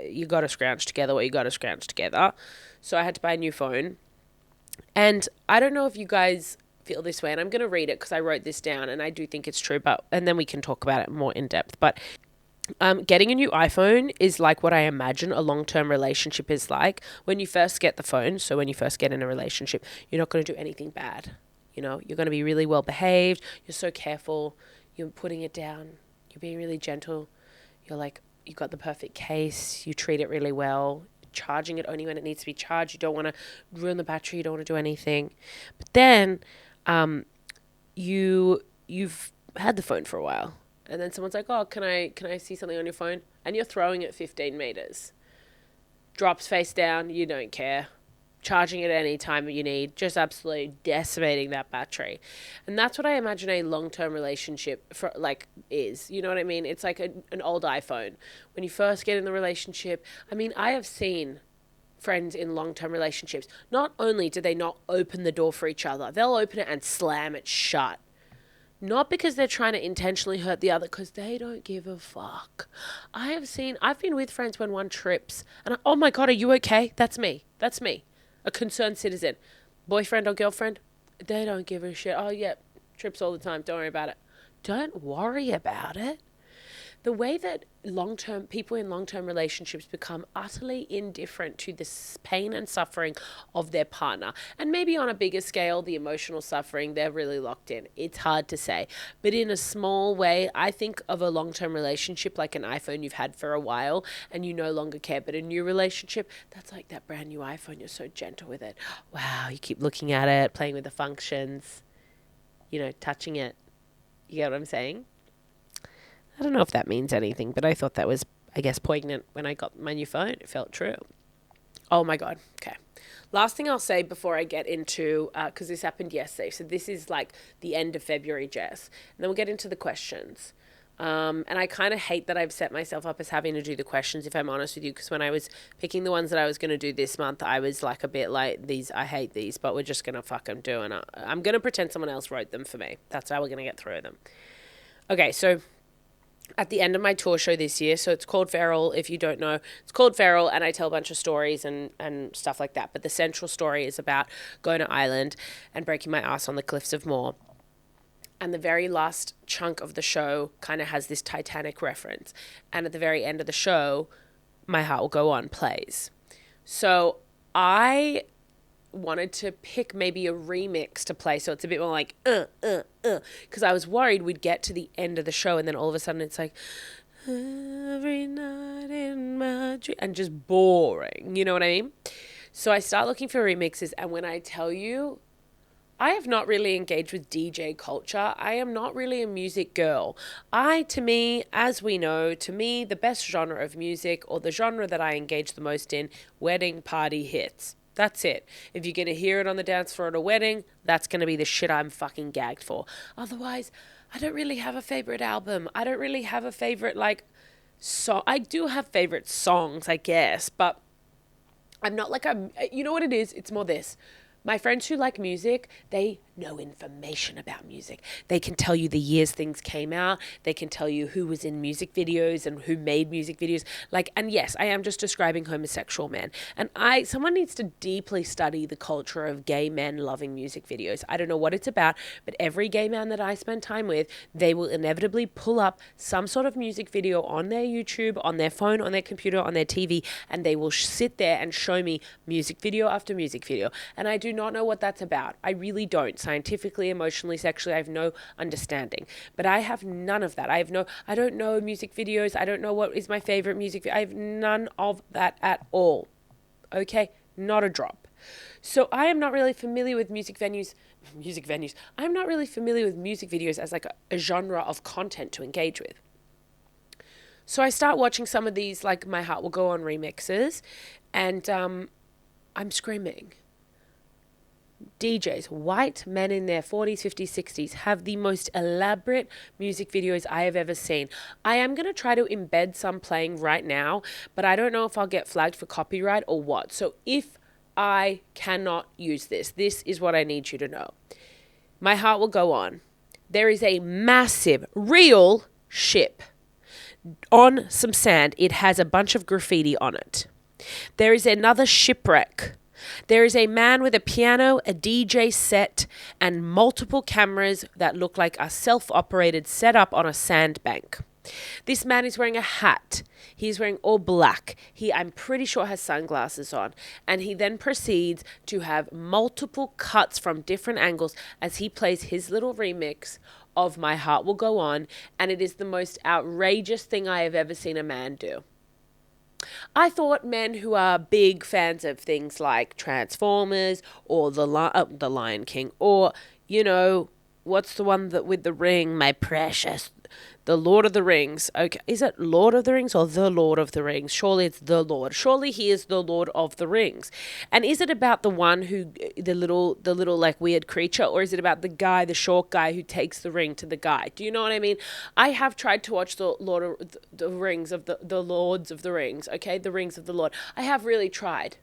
A: you got to scrounge together what you got to scrounge together. So I had to buy a new phone. And I don't know if you guys feel this way, and I'm going to read it because I wrote this down and I do think it's true, and then we can talk about it more in depth. But getting a new iPhone is like what I imagine a long-term relationship is like. When you first get the phone, so when you first get in a relationship, you're not going to do anything bad. You know, you're going to be really well behaved. You're so careful. You're putting it down. You're being really gentle. You're like, you got the perfect case. You treat it really well. Charging it only when it needs to be charged. You don't want to ruin the battery. You don't want to do anything. But then you've had the phone for a while, and then someone's like, oh, can I see something on your phone? And you're throwing it 15 meters. Drops face down. You don't care. Charging it any time you need, just absolutely decimating that battery. And that's what I imagine a long-term relationship for is. You know what I mean? It's like an old iPhone. When you first get in the relationship, I mean, I have seen friends in long-term relationships, not only do they not open the door for each other, they'll open it and slam it shut. Not because they're trying to intentionally hurt the other, because they don't give a fuck. I've been with friends when one trips, and oh my God, are you okay? That's me. A concerned citizen. Boyfriend or girlfriend, they don't give a shit. Oh, yeah, trips all the time. Don't worry about it. Don't worry about it. The way that people in long-term relationships become utterly indifferent to the pain and suffering of their partner, and maybe on a bigger scale, the emotional suffering, they're really locked in. It's hard to say. But in a small way, I think of a long-term relationship like an iPhone you've had for a while and you no longer care. But a new relationship, that's like that brand new iPhone. You're so gentle with it. Wow, you keep looking at it, playing with the functions, touching it. You get what I'm saying? I don't know if that means anything, but I thought that was, I guess, poignant when I got my new phone. It felt true. Oh my God. Okay. Last thing I'll say before I get into, because this happened yesterday. So this is like the end of February, Jess. And then we'll get into the questions. And I kind of hate that I've set myself up as having to do the questions, if I'm honest with you, because when I was picking the ones that I was going to do this month, I was like a bit like, I hate these, but we're just going to fucking do it. I'm going to pretend someone else wrote them for me. That's how we're going to get through them. Okay, so at the end of my tour show this year, so it's called Feral, if you don't know, it's called Feral, and I tell a bunch of stories and stuff like that, but the central story is about going to Ireland and breaking my ass on the cliffs of Moher. And the very last chunk of the show kind of has this Titanic reference, and at the very end of the show, My Heart Will Go On plays. So I wanted to pick maybe a remix to play, so it's a bit more like because I was worried we'd get to the end of the show and then all of a sudden it's like every night in my dream, and just boring, you know what I mean? So I start looking for remixes, and when I tell you, I have not really engaged with DJ culture. I am not really a music girl. To me, as we know, the best genre of music, or the genre that I engage the most in, wedding party hits. That's it. If you're going to hear it on the dance floor at a wedding, that's going to be the shit I'm fucking gagged for. Otherwise, I don't really have a favorite album. I don't really have a favorite, song. I do have favorite songs, I guess, but I'm not you know what it is? It's more this. My friends who like music, they know information about music. They can tell you the years things came out. They can tell you who was in music videos and who made music videos. Like, and yes, I am just describing homosexual men. And someone needs to deeply study the culture of gay men loving music videos. I don't know what it's about, but every gay man that I spend time with, they will inevitably pull up some sort of music video on their YouTube, on their phone, on their computer, on their TV, and they will sit there and show me music video after music video. And I do not know what that's about. I really don't. Scientifically, emotionally, sexually, I have no understanding. But I have none of that. I don't know music videos. I don't know what is my favorite music video. I have none of that at all. Okay? Not a drop. So I am not really familiar with music venues. I'm not really familiar with music videos as like a genre of content to engage with. So I start watching some of these, like My Heart Will Go On remixes, and I'm screaming. DJs, white men in their 40s, 50s, 60s, have the most elaborate music videos I have ever seen. I am going to try to embed some playing right now, but I don't know if I'll get flagged for copyright or what. So if I cannot use this, this is what I need you to know. My Heart Will Go On. There is a massive, real ship on some sand. It has a bunch of graffiti on it. There is another shipwreck. There is a man with a piano, a DJ set, and multiple cameras that look like a self-operated setup on a sandbank. This man is wearing a hat. He's wearing all black. I'm pretty sure has sunglasses on. And he then proceeds to have multiple cuts from different angles as he plays his little remix of My Heart Will Go On. And it is the most outrageous thing I have ever seen a man do. I thought men who are big fans of things like Transformers or the Lion King, or, you know, what's the one that with the ring, my precious, the Lord of the Rings. Okay, is it Lord of the Rings or the Lord of the Rings? Surely it's the Lord. Surely he is the Lord of the Rings. And is it about the one who, the little like weird creature, or is it about the guy, the short guy who takes the ring to the guy? Do you know what I mean? I have tried to watch the Lord of the Rings of the Lords of the Rings. Okay, the Rings of the Lord. I have really tried.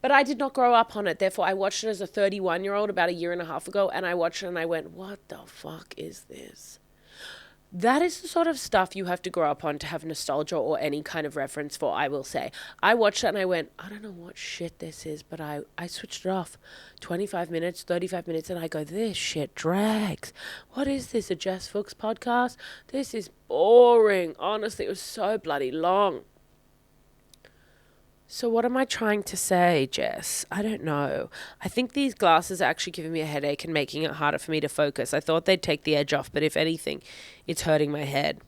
A: But I did not grow up on it. Therefore, I watched it as a 31-year-old about a year and a half ago, and I watched it and I went, what the fuck is this? That is the sort of stuff you have to grow up on to have nostalgia or any kind of reference for, I will say. I watched it and I went, I don't know what shit this is, but I switched it off. 25 minutes, 35 minutes, and I go, this shit drags. What is this, a Jess Fuchs podcast? This is boring. Honestly, it was so bloody long. So what am I trying to say, Jess? I don't know. I think these glasses are actually giving me a headache and making it harder for me to focus. I thought they'd take the edge off, but if anything, it's hurting my head.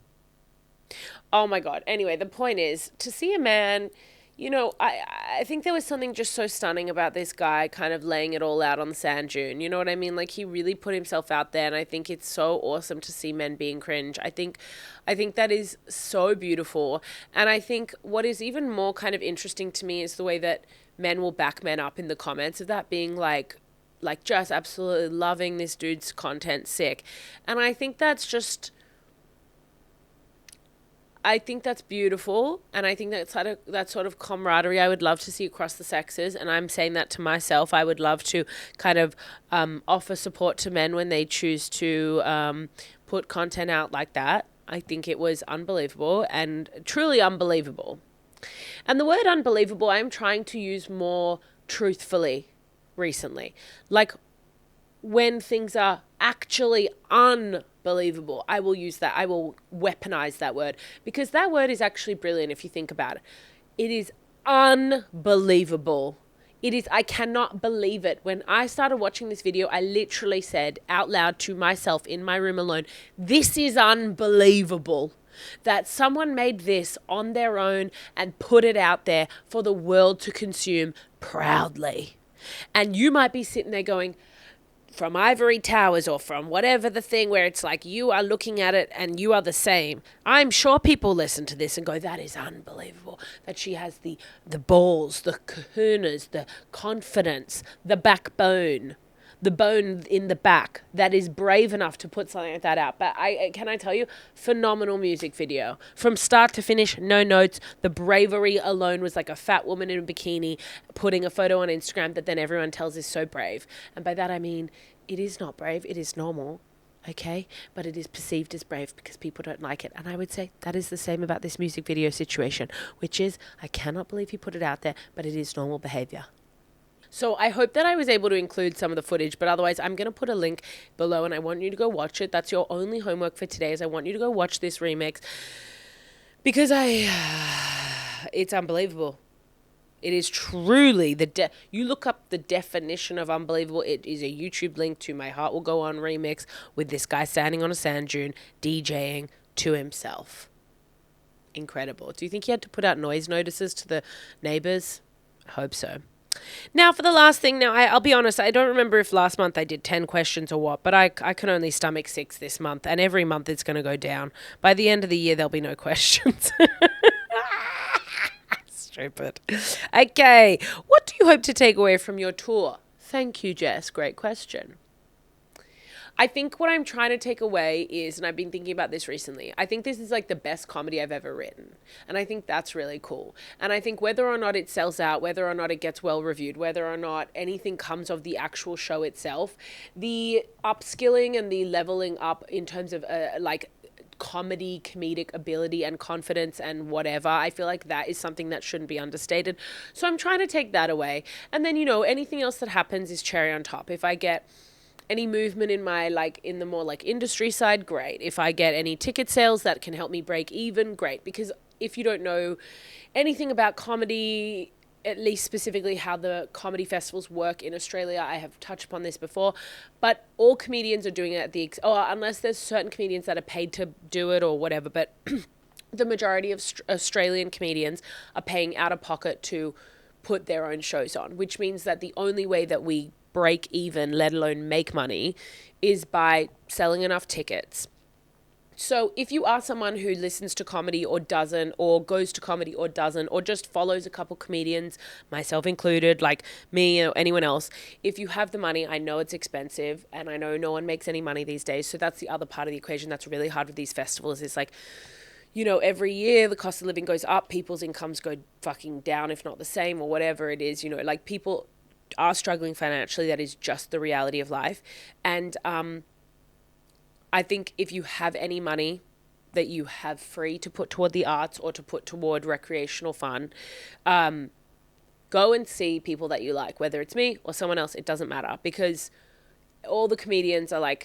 A: Oh my God. Anyway, the point is, to see a man, you know, I think there was something just so stunning about this guy kind of laying it all out on the sand dune. You know what I mean? Like, he really put himself out there, and I think it's so awesome to see men being cringe. I think that is so beautiful. And I think what is even more kind of interesting to me is the way that men will back men up in the comments of that, being like just absolutely loving this dude's content, sick. And I think that's just... I think that's beautiful, and I think that's that sort of camaraderie I would love to see across the sexes, and I'm saying that to myself. I would love to kind of offer support to men when they choose to put content out like that. I think it was unbelievable and truly unbelievable. And the word unbelievable I'm trying to use more truthfully recently. Like, when things are actually unbelievable, I will use that. I will weaponize that word, because that word is actually brilliant if you think about it. It is unbelievable. It is, I cannot believe it. When I started watching this video, I literally said out loud to myself in my room alone, this is unbelievable. That someone made this on their own and put it out there for the world to consume proudly. And you might be sitting there going, from Ivory Towers or from whatever the thing where it's like you are looking at it and you are the same. I'm sure people listen to this and go, that is unbelievable. That she has the balls, the kahunas, the confidence, the backbone, the bone in the back that is brave enough to put something like that out. But can I tell you, phenomenal music video. From start to finish, no notes. The bravery alone was like a fat woman in a bikini putting a photo on Instagram that then everyone tells is so brave. And by that I mean, it is not brave, it is normal. Okay, but it is perceived as brave because people don't like it. And I would say that is the same about this music video situation, which is, I cannot believe he put it out there, but it is normal behavior. So I hope that I was able to include some of the footage, but otherwise I'm going to put a link below and I want you to go watch it. That's your only homework for today, is I want you to go watch this remix because it's unbelievable. It is truly you look up the definition of unbelievable. It is a YouTube link to My Heart Will Go On remix with this guy standing on a sand dune DJing to himself. Incredible. Do you think he had to put out noise notices to the neighbors? I hope so. Now for the last thing. Now I'll be honest, I don't remember if last month I did 10 questions or what, but I can only stomach 6 this month, and every month it's going to go down. By the end of the year there'll be no questions. Stupid. Okay, what do you hope to take away from your tour? Thank you, Jess. Great question. I think what I'm trying to take away is, and I've been thinking about this recently, I think this is like the best comedy I've ever written. And I think that's really cool. And I think whether or not it sells out, whether or not it gets well reviewed, whether or not anything comes of the actual show itself, the upskilling and the leveling up in terms of like comedic ability and confidence and whatever, I feel like that is something that shouldn't be understated. So I'm trying to take that away. And then, anything else that happens is cherry on top. If I get any movement in my, in the more industry side, great. If I get any ticket sales that can help me break even, great. Because if you don't know anything about comedy, at least specifically how the comedy festivals work in Australia, I have touched upon this before, but all comedians are doing it at unless there's certain comedians that are paid to do it or whatever, but the majority of Australian comedians are paying out of pocket to put their own shows on, which means that the only way that we break even, let alone make money, is by selling enough tickets. So if you are someone who listens to comedy or doesn't, or goes to comedy or doesn't, or just follows a couple comedians, myself included, like me or anyone else, if you have the money, I know it's expensive and I know no one makes any money these days. So that's the other part of the equation that's really hard with these festivals. Is every year the cost of living goes up, people's incomes go fucking down, if not the same, or whatever it is, people are struggling financially. That is just the reality of life. And I think if you have any money that you have free to put toward the arts or to put toward recreational fun, go and see people that you like, whether it's me or someone else, it doesn't matter, because all the comedians are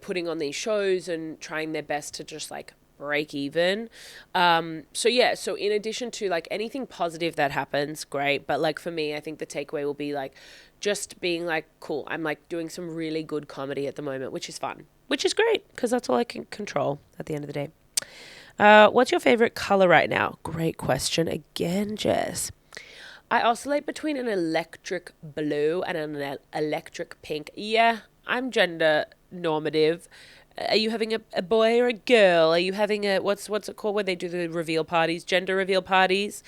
A: putting on these shows and trying their best to just break even. So in addition to anything positive that happens, great. But for me, I think the takeaway will be just being cool, I'm doing some really good comedy at the moment, which is fun, which is great because that's all I can control at the end of the day. What's your favorite color right now? Great question again, Jess. I oscillate between an electric blue and an electric pink. Yeah, I'm gender normative. Are you having a boy or a girl? Are you having what's it called where they do the reveal parties, gender reveal parties?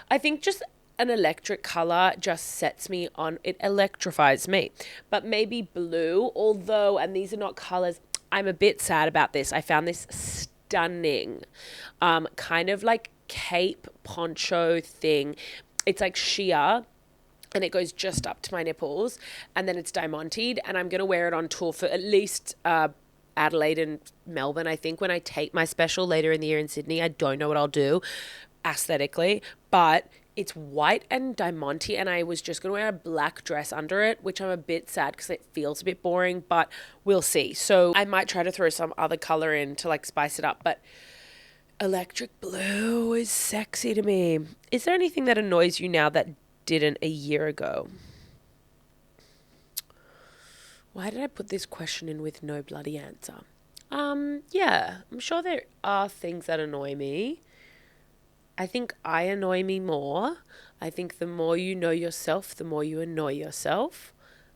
A: I think just an electric color just sets me on, it electrifies me. But maybe blue, although, and these are not colors, I'm a bit sad about this. I found this stunning, kind of cape poncho thing. It's sheer, and it goes just up to my nipples, and then it's diamanted, and I'm going to wear it on tour for at least Adelaide and Melbourne. I think when I take my special later in the year in Sydney, I don't know what I'll do aesthetically, but it's white and diamante, and I was just going to wear a black dress under it, which I'm a bit sad because it feels a bit boring, but we'll see. So I might try to throw some other color in to spice it up, but electric blue is sexy to me. Is there anything that annoys you now that didn't a year ago? Why did I put this question in with no bloody answer? Yeah, I'm sure there are things that annoy me. I think I annoy me more. I think the more you know yourself, the more you annoy yourself.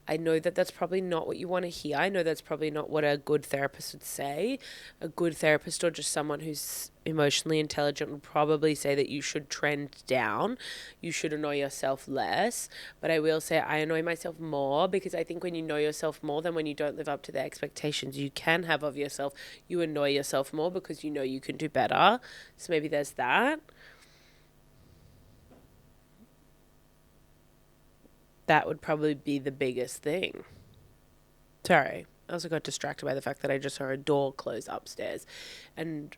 A: I know that that's probably not what you want to hear. I know that's probably not what a good therapist would say. A good therapist, or just someone who's emotionally intelligent, would probably say that you should trend down. You should annoy yourself less. But I will say I annoy myself more, because I think when you know yourself more than when you don't live up to the expectations you can have of yourself, you annoy yourself more because you know you can do better. So maybe there's that. That would probably be the biggest thing. Sorry. I also got distracted by the fact that I just saw a door close upstairs. And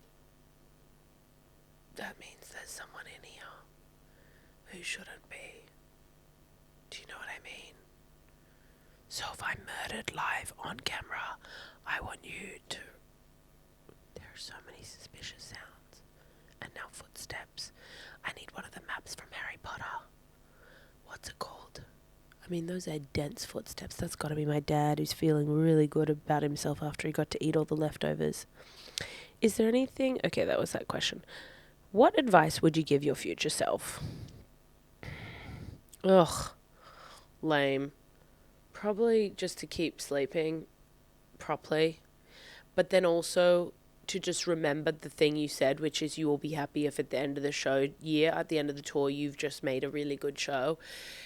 A: that means there's someone in here who shouldn't be. Do you know what I mean? So if I'm murdered live on camera, I want you to... There are so many suspicious sounds. And now footsteps. I need one of the maps from Harry Potter. What's it called? I mean, those are dense footsteps. That's got to be my dad, who's feeling really good about himself after he got to eat all the leftovers. Is there anything... Okay, that was that question. What advice would you give your future self? Ugh. Lame. Probably just to keep sleeping properly. But then also to just remember the thing you said, which is you will be happy if at the end of the at the end of the tour, you've just made a really good show.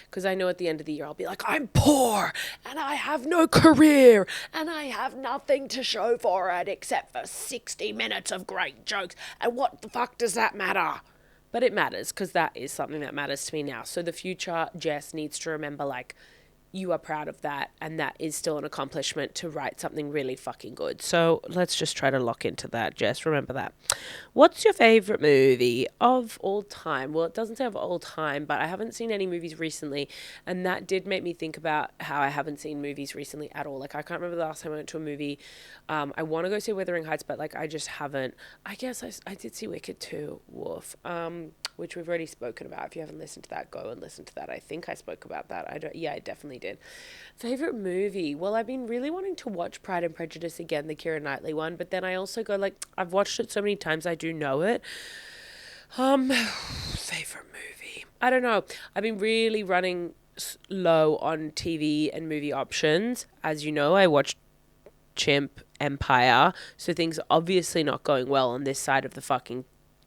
A: Because I know at the end of the year, I'll be like, I'm poor and I have no career and I have nothing to show for it except for 60 minutes of great jokes. And what the fuck does that matter? But it matters, because that is something that matters to me now. So the future Jess needs to remember, like, you are proud of that, and that is still an accomplishment to write something really fucking good. So let's just try to lock into that, Jess. Remember that. What's your favourite movie of all time? Well, it doesn't say of all time, but I haven't seen any movies recently, and that did make me think about how I haven't seen movies recently at all. Like, I can't remember the last time I went to a movie. I want to go see Wuthering Heights, but, like, I just haven't. I guess I did see Wicked too. Woof. Which we've already spoken about. If you haven't listened to that, go and listen to that. I think I spoke about that. I definitely did. Favorite movie? Well, I've been really wanting to watch Pride and Prejudice again, the Keira Knightley one, but then I also go, like, I've watched it so many times I do know it. Favorite movie? I don't know. I've been really running low on TV and movie options. As you know, I watched Chimp, Empire, so things are obviously not going well on this side of the fucking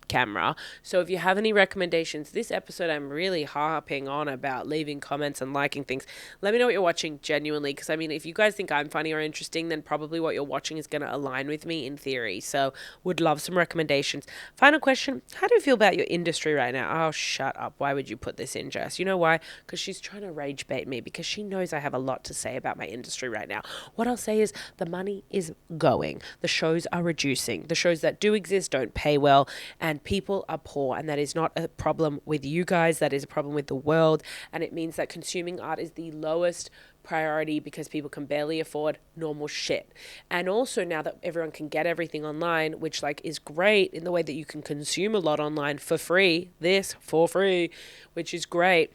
A: camera. So if you have any recommendations, this episode I'm really harping on about leaving comments and liking things. Let me know what you're watching, genuinely, because I mean, if you guys think I'm funny or interesting, then probably what you're watching is going to align with me in theory. So would love some recommendations. Final question: how do you feel about your industry right now? Oh, shut up. Why would you put this in, Jess? You know why? Because she's trying to rage bait me, because she knows I have a lot to say about my industry right now. What I'll say is the money is going. The shows are reducing. The shows that do exist don't pay well, and people are poor, and that is not a problem with you guys. That is a problem with the world, and it means that consuming art is the lowest priority because people can barely afford normal shit. And also, now that everyone can get everything online, which, like, is great in the way that you can consume a lot online for free, which is great.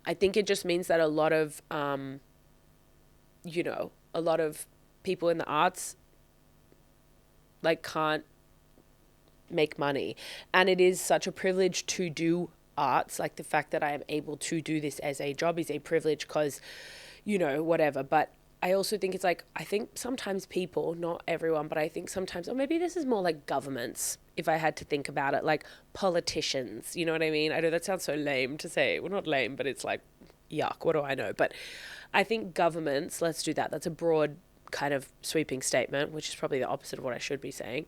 A: I think it just means that a lot of people in the arts, like, can't make money. And it is such a privilege to do arts. Like, the fact that I am able to do this as a job is a privilege, because, whatever. But I also think it's like, I think sometimes people, not everyone, but I think sometimes, or maybe this is more like governments, if I had to think about it, like politicians, you know what I mean? I know that sounds so lame to say. Well, not lame, but it's like, yuck, what do I know? But I think governments, let's do that. That's a broad kind of sweeping statement, which is probably the opposite of what I should be saying,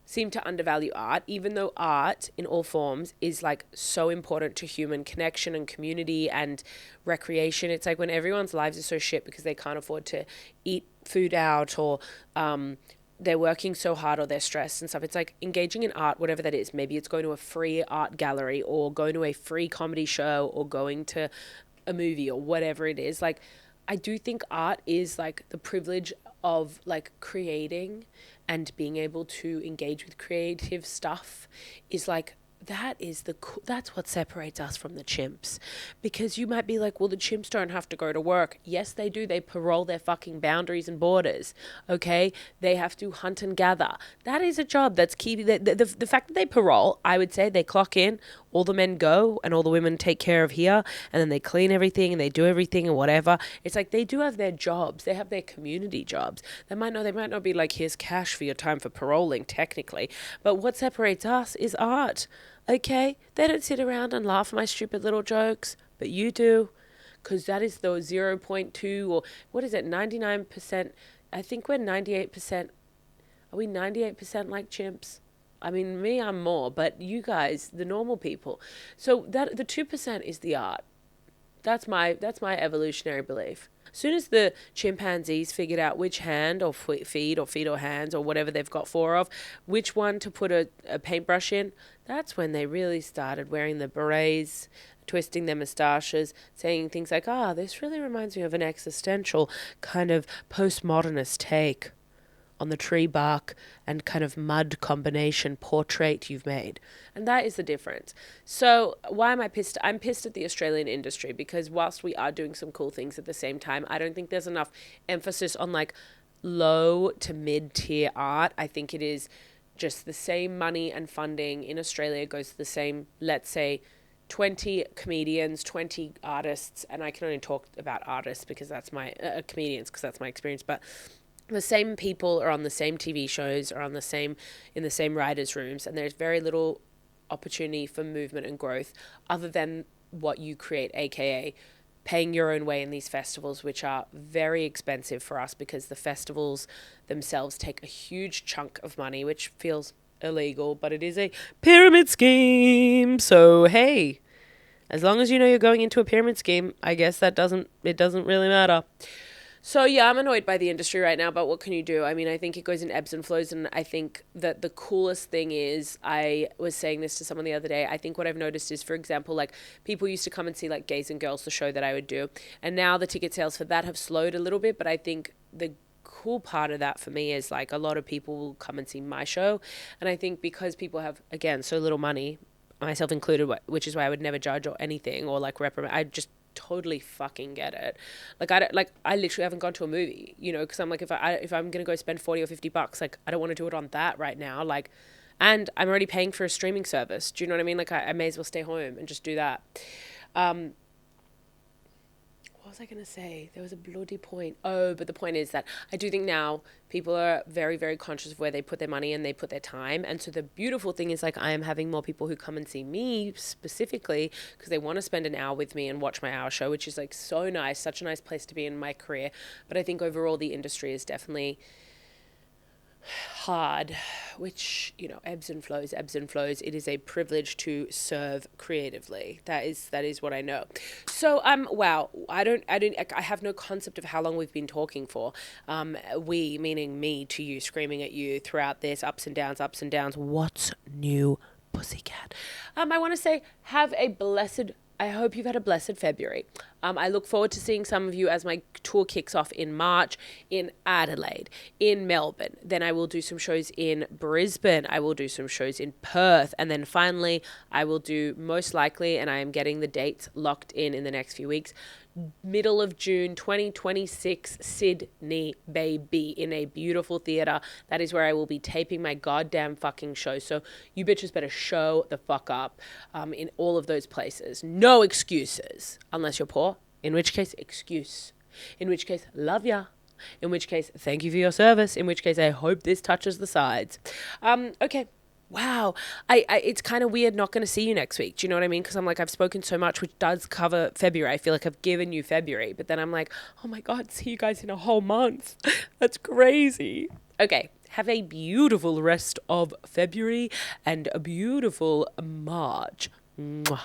A: seem to undervalue art, even though art in all forms is, like, so important to human connection and community and recreation. It's like when everyone's lives are so shit because they can't afford to eat food out, or they're working so hard, or they're stressed and stuff. It's like engaging in art, whatever that is. Maybe it's going to a free art gallery, or going to a free comedy show, or going to a movie, or whatever it is. Like, I do think art is, like, the privilege of, like, creating and being able to engage with creative stuff is, like, that's what separates us from the chimps. Because you might be like, well, the chimps don't have to go to work. Yes, they do. They parole their fucking boundaries and borders. Okay, they have to hunt and gather. That is a job that's key. The fact that they parole, I would say they clock in, all the men go and all the women take care of here, and then they clean everything and they do everything and whatever. It's like they do have their jobs. They have their community jobs. They might not be like, here's cash for your time for paroling technically, but what separates us is art. Okay, they don't sit around and laugh at my stupid little jokes, but you do, because that is the 0.2 or what is it, 99%. I think we're 98%. Are we 98% like chimps? I mean, me, I'm more, but you guys, the normal people. So that the 2% is the art. That's my evolutionary belief. As soon as the chimpanzees figured out which hand or feet or hands or whatever they've got four of, which one to put a paintbrush in, that's when they really started wearing the berets, twisting their moustaches, saying things like, this really reminds me of an existential kind of postmodernist take on the tree bark and kind of mud combination portrait you've made. And that is the difference. So why am I pissed? I'm pissed at the Australian industry because whilst we are doing some cool things at the same time, I don't think there's enough emphasis on like low to mid-tier art. I think it is just the same money and funding in Australia goes to the same, let's say, 20 comedians, 20 artists, and I can only talk about artists because that's my comedians because that's my experience, but the same people are on the same TV shows, are in the same writers' rooms, and there's very little opportunity for movement and growth other than what you create, aka paying your own way in these festivals, which are very expensive for us because the festivals themselves take a huge chunk of money, which feels illegal, but it is a pyramid scheme. So hey, as long as you know you're going into a pyramid scheme, I guess it doesn't really matter. So yeah, I'm annoyed by the industry right now, but what can you do? I mean, I think it goes in ebbs and flows, and I think that the coolest thing is, I was saying this to someone the other day, I think what I've noticed is, for example, like people used to come and see like Gays and Girls, the show that I would do, and now the ticket sales for that have slowed a little bit, but I think the cool part of that for me is like a lot of people will come and see my show, and I think because people have, again, so little money, myself included, which is why I would never judge or anything or like reprimand, I just totally fucking get it. I literally haven't gone to a movie, because I'm like, if I'm gonna go spend $40 or $50, like I don't want to do it on that right now, like, and I'm already paying for a streaming service. Do you know what I mean? Like I may as well stay home and just do that. What was I going to say? There was a bloody point. Oh, but the point is that I do think now people are very, very conscious of where they put their money and they put their time. And so the beautiful thing is like I am having more people who come and see me specifically because they want to spend an hour with me and watch my hour show, which is like so nice, such a nice place to be in my career. But I think overall the industry is definitely hard, which, ebbs and flows. It is a privilege to serve creatively. That is what I know. So wow, I have no concept of how long we've been talking for. We, meaning me to you, screaming at you throughout this, ups and downs. What's new, pussycat? I want to say I hope you've had a blessed February. I look forward to seeing some of you as my tour kicks off in March in Adelaide, in Melbourne. Then I will do some shows in Brisbane. I will do some shows in Perth. And then finally, I will do most likely, and I am getting the dates locked in the next few weeks, middle of June 2026, Sydney, baby, in a beautiful theatre. That is where I will be taping my goddamn fucking show. So you bitches better show the fuck up in all of those places. No excuses, unless you're poor, in which case, excuse. In which case, love ya. In which case, thank you for your service. In which case, I hope this touches the sides. Okay. Wow. It's kind of weird not going to see you next week. Do you know what I mean? Because I'm like, I've spoken so much, which does cover February. I feel like I've given you February. But then I'm like, oh my God, see you guys in a whole month. That's crazy. Okay. Have a beautiful rest of February and a beautiful March. Mwah.